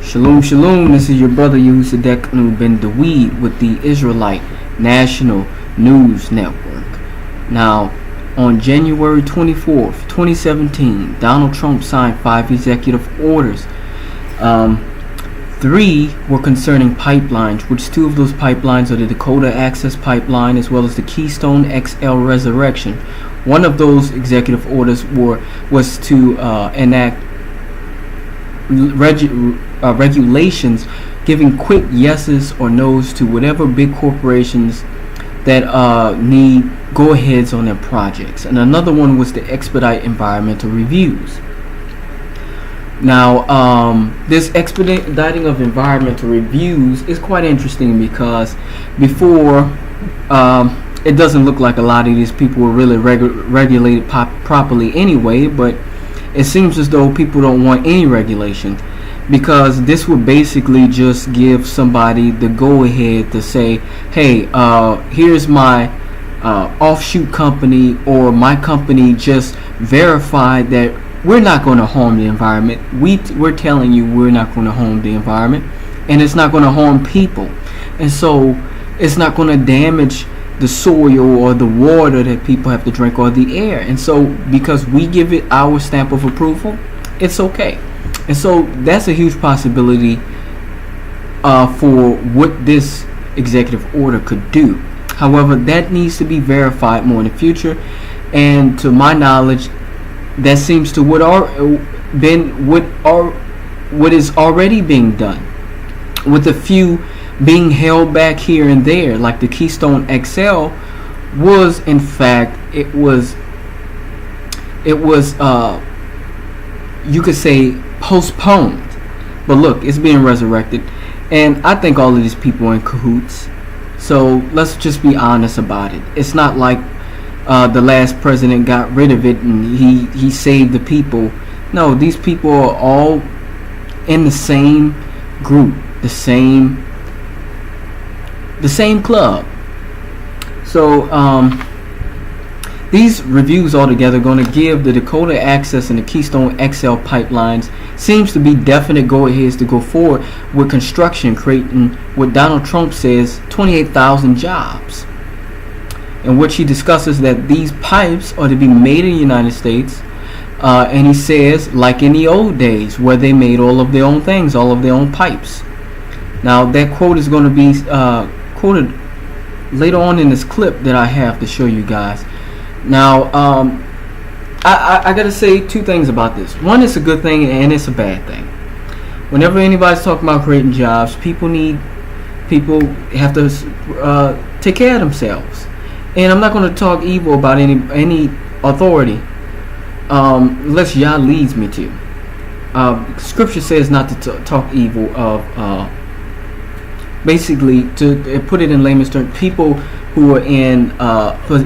Shalom, shalom. This is your brother Yehusadek Ben Dawid with the Israelite National News Network. Now, on January 24th, 2017, Donald Trump signed 5 executive orders. 3 were concerning pipelines, which 2 of those pipelines are the Dakota Access Pipeline as well as the Keystone XL Resurrection. One of those executive orders was to enact regulations giving quick yeses or nos to whatever big corporations that need go-aheads on their projects. And another one was to expedite environmental reviews. Now, this expediting of environmental reviews is quite interesting because before, it doesn't look like a lot of these people were really regulated properly anyway, but it seems as though people don't want any regulation, because this would basically just give somebody the go-ahead to say, hey, here's my offshoot company, or my company just verified that we're not going to harm the environment. We're telling you we're not going to harm the environment, and it's not going to harm people, and so it's not going to damage the soil or the water that people have to drink or the air. And so because we give it our stamp of approval, it's okay. And so that's a huge possibility for what this executive order could do. However, that needs to be verified more in the future, and to my knowledge, that seems to what is already being done, with a few being held back here and there. Like the Keystone XL was, in fact, it was you could say postponed, but look, it's being resurrected, and I think all of these people are in cahoots. So let's just be honest about it. It's not like the last president got rid of it and he saved the people. No, these people are all in the same group, the same club. So these reviews altogether are going to give the Dakota Access and the Keystone XL pipelines seems to be definite go-aheads to go forward with construction, creating what Donald Trump says 28,000 jobs, in which he discusses that these pipes are to be made in the United States, and he says, like in the old days where they made all of their own things, all of their own pipes. Now that quote is going to be quoted later on in this clip that I have to show you guys. Now, I gotta say 2 things about this. One, it's a good thing and it's a bad thing. Whenever anybody's talking about creating jobs, people have to take care of themselves. And I'm not going to talk evil about any authority unless Yah leads me to. Scripture says not to talk evil of, basically, to put it in layman's terms, people who are in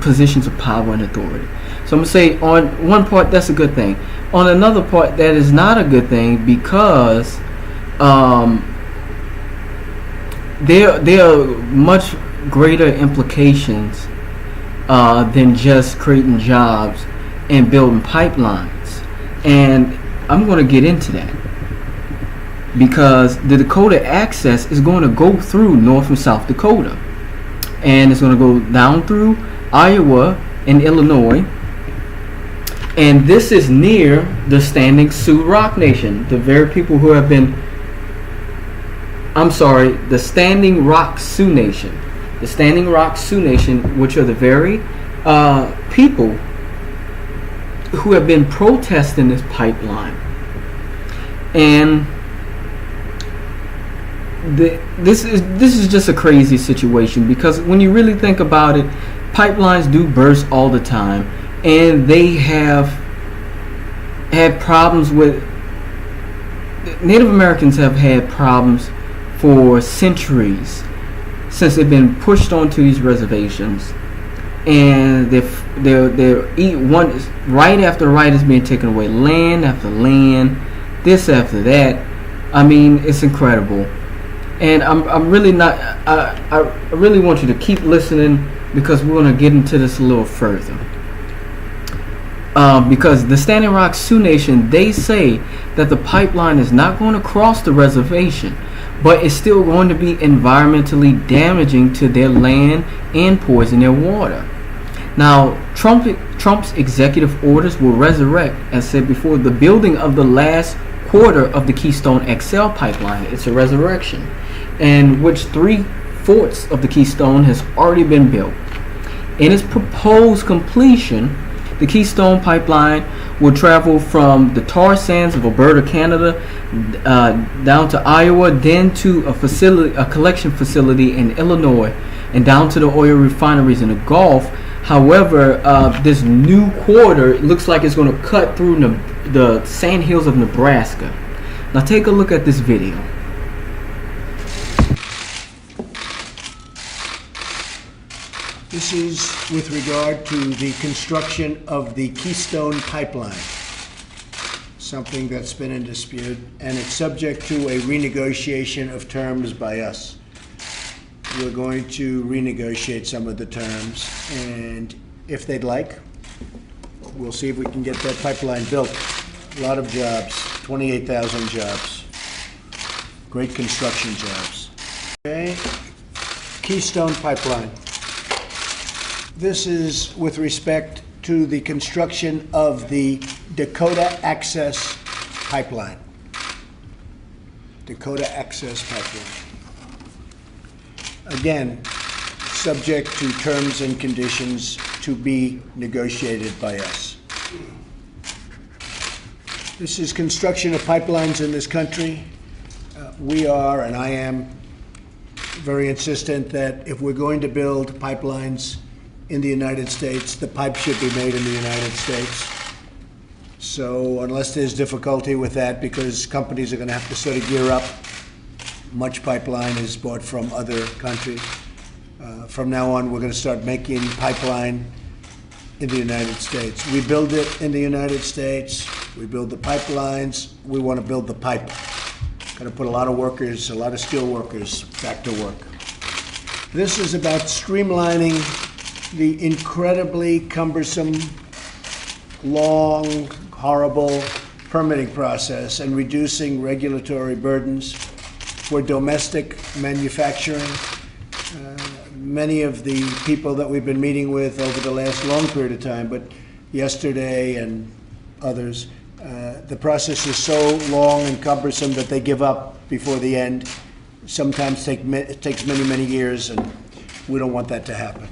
positions of power and authority. So I'm going to say on one part that's a good thing. On another part that is not a good thing, because there are much greater implications than just creating jobs and building pipelines. And I'm going to get into that, because the Dakota Access is going to go through North and South Dakota, and it's going to go down through Iowa and Illinois, and this is near the Standing Sioux Rock Nation, the very people who have been, the Standing Rock Sioux Nation, the Standing Rock Sioux Nation, which are the very people who have been protesting this pipeline. And this is just a crazy situation, because when you really think about it, pipelines do burst all the time, and they have had problems with, Native Americans have had problems for centuries since they've been pushed onto these reservations, and they're one right after right is being taken away, land after land, this after that. I mean, it's incredible. And I'm really not. I really want you to keep listening, because we're going to get into this a little further. because the Standing Rock Sioux Nation, they say that the pipeline is not going to cross the reservation, but it's still going to be environmentally damaging to their land and poison their water. Now, Trump's executive orders will resurrect, as said before, the building of the last quarter of the Keystone XL Pipeline. It's a resurrection, in which 3/4 of the Keystone has already been built. In its proposed completion, the Keystone Pipeline will travel from the tar sands of Alberta, Canada, down to Iowa, then to a collection facility in Illinois, and down to the oil refineries in the Gulf. However, this new quarter looks like it's going to cut through the sand hills of Nebraska. Now take a look at this video. This is with regard to the construction of the Keystone Pipeline, something that's been in dispute, and it's subject to a renegotiation of terms by us. We're going to renegotiate some of the terms, and if they'd like, we'll see if we can get that pipeline built. A lot of jobs, 28,000 jobs, great construction jobs. Okay, Keystone Pipeline. This is with respect to the construction of the Dakota Access Pipeline. Dakota Access Pipeline. Again, subject to terms and conditions to be negotiated by us. This is construction of pipelines in this country. We are, and I am, very insistent that if we're going to build pipelines in the United States, the pipe should be made in the United States. So unless there's difficulty with that, because companies are going to have to sort of gear up, much pipeline is bought from other countries. From now on, we're going to start making pipeline in the United States. We build it in the United States. We build the pipelines. We want to build the pipe. Got to put a lot of workers, a lot of steel workers back to work. This is about streamlining the incredibly cumbersome, long, horrible permitting process and reducing regulatory burdens for domestic manufacturing. Many of the people that we've been meeting with over the last long period of time, but yesterday and others, the process is so long and cumbersome that they give up before the end. Sometimes it takes many, many years, and we don't want that to happen.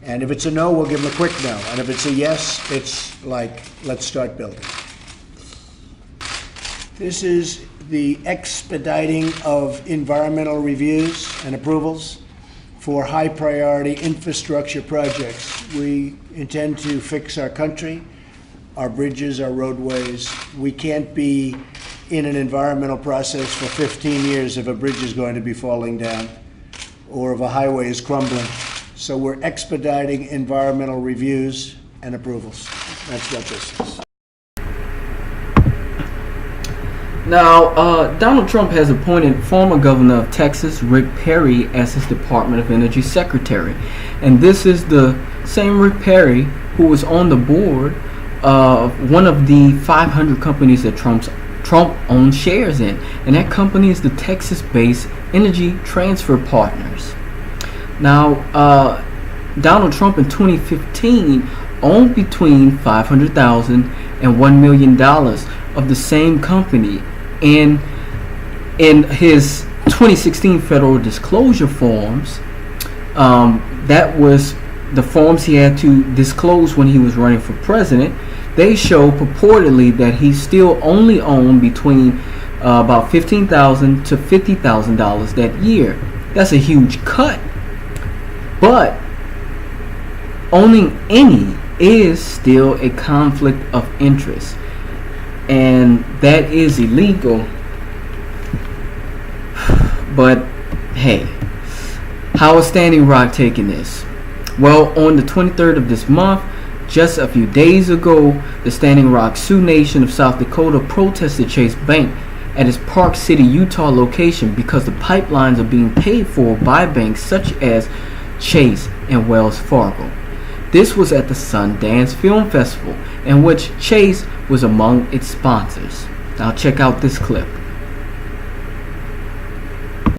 And if it's a no, we'll give them a quick no. And if it's a yes, it's like, let's start building. This is the expediting of environmental reviews and approvals for high priority infrastructure projects. We intend to fix our country, our bridges, our roadways. We can't be in an environmental process for 15 years if a bridge is going to be falling down or if a highway is crumbling. So we're expediting environmental reviews and approvals. That's what this is. Now, Donald Trump has appointed former governor of Texas, Rick Perry, as his Department of Energy secretary. And this is the same Rick Perry who was on the board of one of the 500 companies that Trump owns shares in. And that company is the Texas-based Energy Transfer Partners. Now, Donald Trump in 2015 owned between $500,000 and $1 million of the same company. And in his 2016 federal disclosure forms, that was the forms he had to disclose when he was running for president. They show purportedly that he still only owned between about $15,000 to $50,000 that year. That's a huge cut. But owning any is still a conflict of interest, and that is illegal. But hey, how is Standing Rock taking this? Well, on the 23rd of this month, just a few days ago, the Standing Rock Sioux Nation of South Dakota protested Chase Bank at its Park City, Utah location because the pipelines are being paid for by banks such as Chase and Wells Fargo. This was at the Sundance Film Festival, in which Chase was among its sponsors. Now check out this clip.